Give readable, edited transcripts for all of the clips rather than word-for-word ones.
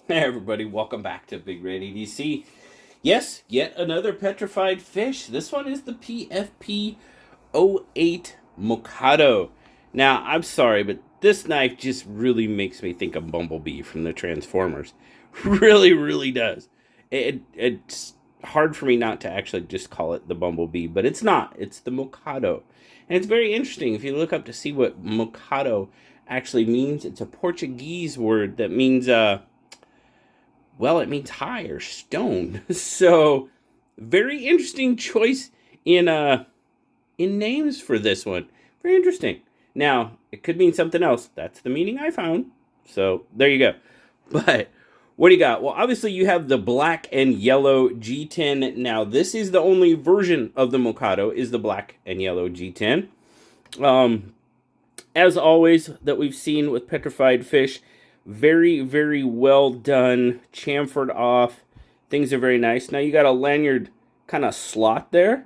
Hey everybody, welcome back to BigRedEDC. Yes, yet another petrified fish. This one is the PFP08 Mocado. Now, I'm sorry, but this knife just really makes me think of Bumblebee from the Transformers. Really does. It's hard for me not to actually just call it the Bumblebee, but it's not. It's the Mocado. And it's very interesting if you look up to see what Mocado actually means. It's a Portuguese word that means well, it means high or stone. So, very interesting choice in names for this one. Very interesting. Now, it could mean something else. That's the meaning I found. So, there you go. But what do you got? Well, obviously you have the black and yellow G10. Now, this is the only version of the Mocado is the black and yellow G10. As always that we've seen with petrified fish, very well done, chamfered off. Things are very nice. Now you got a lanyard kind of slot there.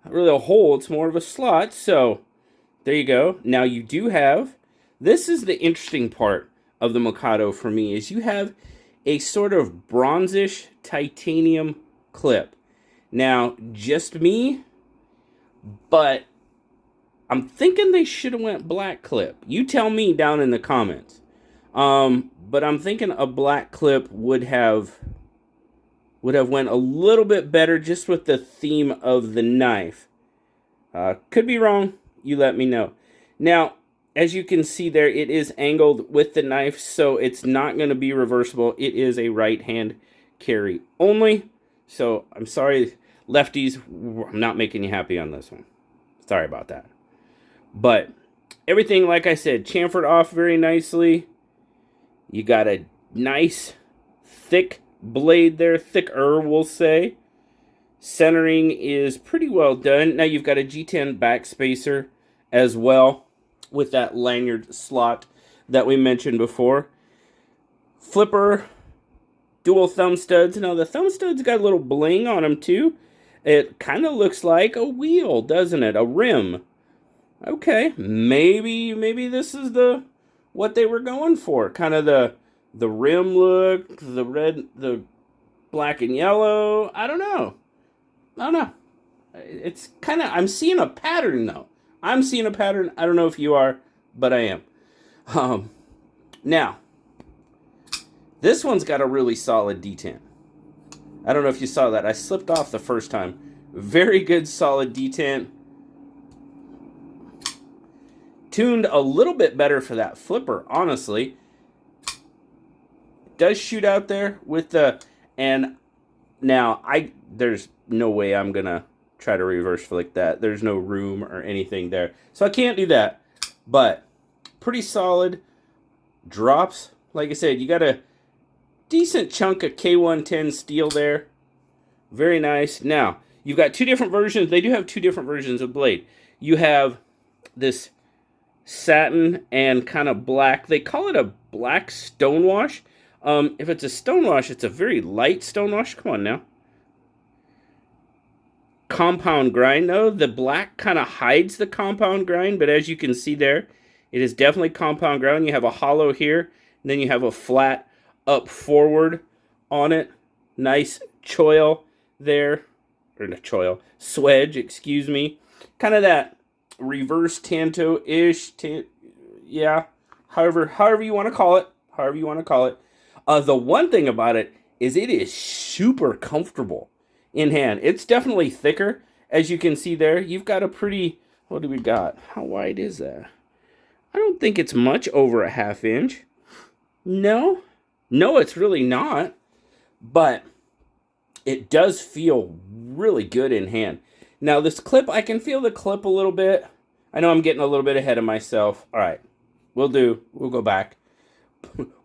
Not really a hole, it's more of a slot. So there you go. Now you do have, this is the interesting part of the Mocado for me, is you have a sort of bronzish titanium clip. Now, just me, but I'm thinking they should have went black clip. You tell me down in the comments. But I'm thinking a black clip would have went a little bit better just with the theme of the knife. Could be wrong. You let me know. Now, as you can see there, it is angled with the knife, so it's not going to be reversible. It is a right hand carry only. So I'm sorry, lefties. I'm not making you happy on this one. Sorry about that. But everything, like I said, chamfered off very nicely. You got a nice, thick blade there, thicker, we'll say. Centering is pretty well done. Now you've got a G10 backspacer as well with that lanyard slot that we mentioned before. Flipper, dual thumb studs. Now the thumb studs got a little bling on them too. It kind of looks like a wheel, doesn't it? A rim. Okay, maybe this is what they were going for. Kind of the rim look, the red, the black and yellow. I don't know. It's kind of, I'm seeing a pattern though. I'm seeing a pattern. I don't know if you are, but I am. Now, this one's got a really solid D10. I don't know if you saw that. I slipped off the first time. Very good solid D10. Tuned a little bit better for that flipper, honestly. It does shoot out there with the, and now there's no way I'm gonna try to reverse flick that. There's no room or anything there, so I can't do that. But pretty solid drops. Like I said, you got a decent chunk of K110 steel there. Very nice. Now you've got two different versions. They do have two different versions of blade. You have this satin and kind of black. They call it a black stonewash. If it's a stonewash, it's a very light stonewash. Come on now. Compound grind, though. The black kind of hides the compound grind, but as you can see there, it is definitely compound grind. You have a hollow here, and then you have a flat up forward on it. Nice choil there. Or not choil. Swedge, excuse me. Kind of that reverse tanto-ish, yeah, however you want to call it, the one thing about it is it is super comfortable in hand. It's definitely thicker, as you can see there. You've got a pretty, what do we got? How wide is that? I don't think it's much over a ½ inch. No, it's really not, but it does feel really good in hand. Now, this clip, I can feel the clip a little bit. I know I'm getting a little bit ahead of myself. All right, we'll go back.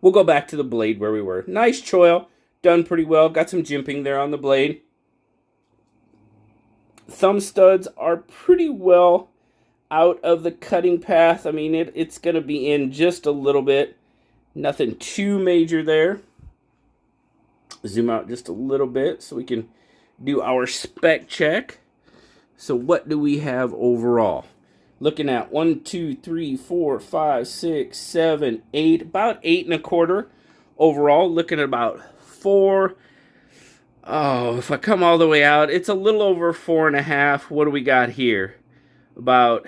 We'll go back to the blade where we were. Nice choil, done pretty well. Got some jimping there on the blade. Thumb studs are pretty well out of the cutting path. I mean, it's going to be in just a little bit. Nothing too major there. Zoom out just a little bit so we can do our spec check. So what do we have overall? Looking at 1, 2, 3, 4, 5, 6, 7, 8, about 8 1/4 overall, looking at about 4. Oh, if I come all the way out, it's a little over 4.5. What do we got here? About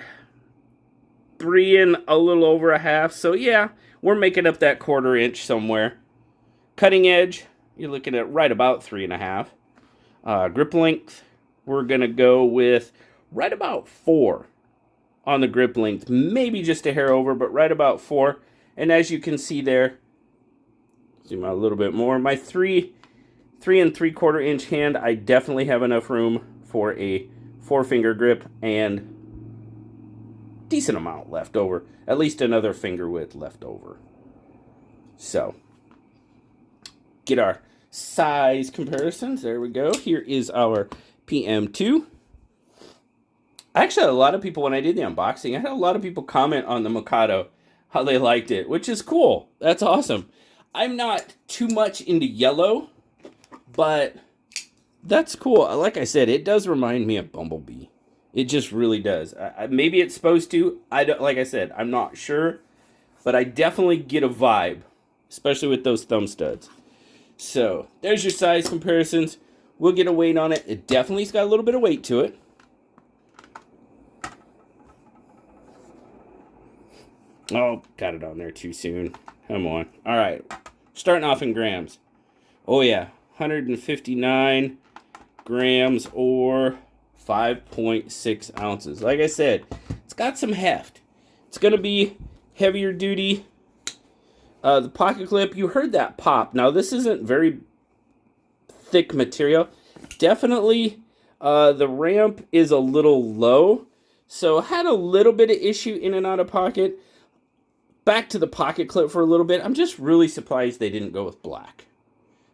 3 and a little over a half. So yeah, we're making up that 1/4 inch somewhere. Cutting edge, you're looking at right about 3.5. Grip length, we're gonna go with right about 4 on the grip length. Maybe just a hair over, but right about 4. And as you can see there, zoom out a little bit more. My 3 and 3/4 inch hand, I definitely have enough room for a 4-finger grip and decent amount left over. At least another finger width left over. So, get our size comparisons. There we go. Here is our PM2. Actually, had a lot of people, when I did the unboxing, I had a lot of people comment on the Mocado, how they liked it, which is cool. That's awesome. I'm not too much into yellow, but that's cool. Like I said, it does remind me of Bumblebee. It just really does. Maybe it's supposed to. Like I said, I'm not sure, but I definitely get a vibe, especially with those thumb studs. So there's your size comparisons. We'll get a weight on it. It definitely's got a little bit of weight to it. Oh, got it on there too soon. Come on. All right. Starting off in grams. Oh, yeah. 159 grams or 5.6 ounces. Like I said, it's got some heft. It's going to be heavier duty. The pocket clip, you heard that pop. Now, this isn't very thick material. Definitely, the ramp is a little low. So, had a little bit of issue in and out of pocket. Back to the pocket clip for a little bit. I'm just really surprised they didn't go with black.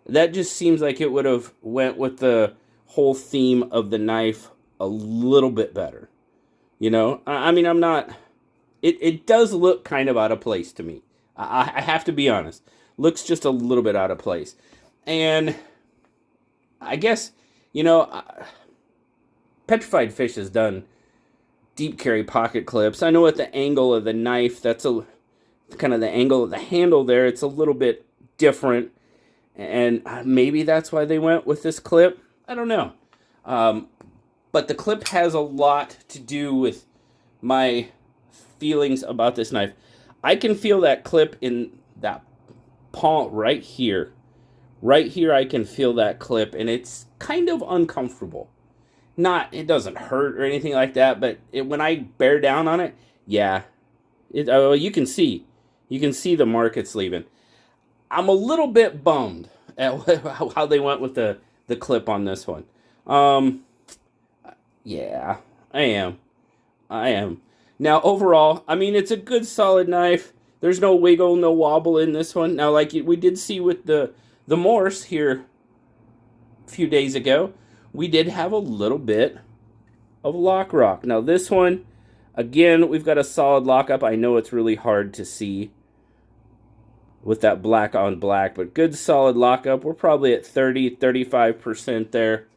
That just seems like it would have went with the whole theme of the knife a little bit better. You know, I mean, I'm not... It does look kind of out of place to me. I have to be honest. Looks just a little bit out of place. And I guess, you know, Petrified Fish has done deep carry pocket clips. I know at the angle of the knife, that's a... kind of the angle of the handle there, it's a little bit different, and maybe that's why they went with this clip. I don't know, but the clip has a lot to do with my feelings about this knife. I can feel that clip in that palm right here. I can feel that clip, and it's kind of uncomfortable. It doesn't hurt or anything like that, but when I bear down on it, yeah, you can see. You can see the mark it's leaving. I'm a little bit bummed at how they went with the clip on this one. Yeah, I am. Now, overall, I mean, it's a good, solid knife. There's no wiggle, no wobble in this one. Now, like we did see with the Morse here a few days ago, we did have a little bit of lock rock. Now, this one, again, we've got a solid lockup. I know it's really hard to see with that black on black, but good solid lockup. We're probably at 30-35% there.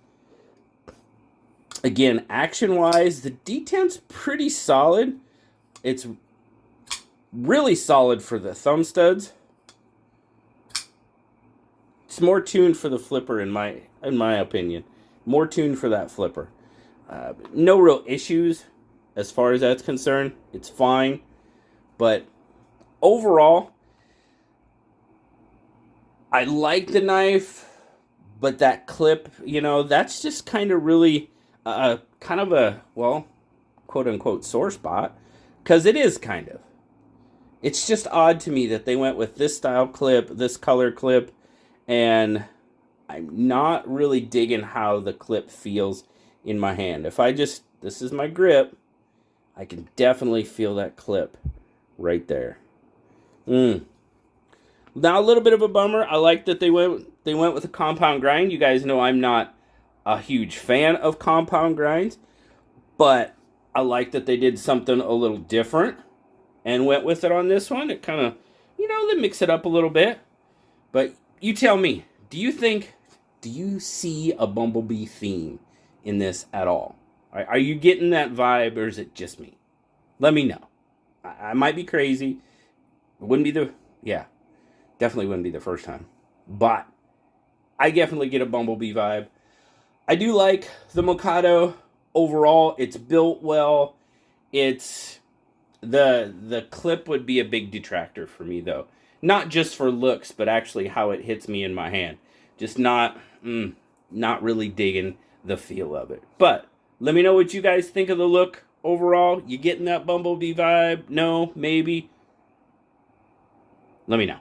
Again, action-wise, the D10's pretty solid. It's really solid for the thumb studs. It's more tuned for the flipper in my opinion. More tuned for that flipper. No real issues as far as that's concerned. It's fine, but overall, I like the knife, but that clip, you know, that's just kind of really kind of a, well, quote-unquote sore spot, because it is kind of. It's just odd to me that they went with this style clip, this color clip, and I'm not really digging how the clip feels in my hand. If I just, this is my grip, I can definitely feel that clip right there. Now, a little bit of a bummer. I like that they went with a compound grind. You guys know I'm not a huge fan of compound grinds, but I like that they did something a little different and went with it on this one. It kind of, you know, they mix it up a little bit. But you tell me, do you see a Bumblebee theme in this at all? Are you getting that vibe, or is it just me? Let me know. I might be crazy. It wouldn't be yeah. Definitely wouldn't be the first time. But I definitely get a Bumblebee vibe. I do like the Mocado overall. It's built well. It's the clip would be a big detractor for me though. Not just for looks, but actually how it hits me in my hand. Just not really digging the feel of it. But let me know what you guys think of the look overall. You getting that Bumblebee vibe? No? Maybe? Let me know.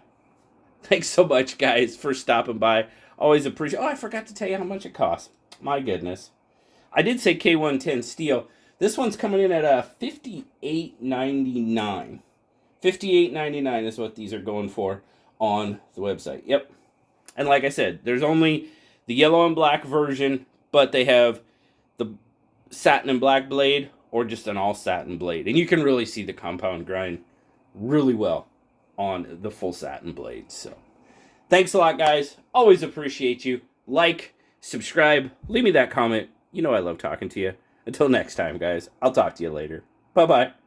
Thanks so much, guys, for stopping by. Always appreciate. Oh, I forgot to tell you how much it costs. My goodness. I did say K110 steel. This one's coming in at $58.99. $58.99 is what these are going for on the website. Yep. And like I said, there's only the yellow and black version, but they have the satin and black blade or just an all satin blade. And you can really see the compound grind really well on the full satin blade. So thanks a lot, guys. Always appreciate you. Like, subscribe, leave me that comment. You know I love talking to you. Until next time, guys, I'll talk to you later. Bye-bye.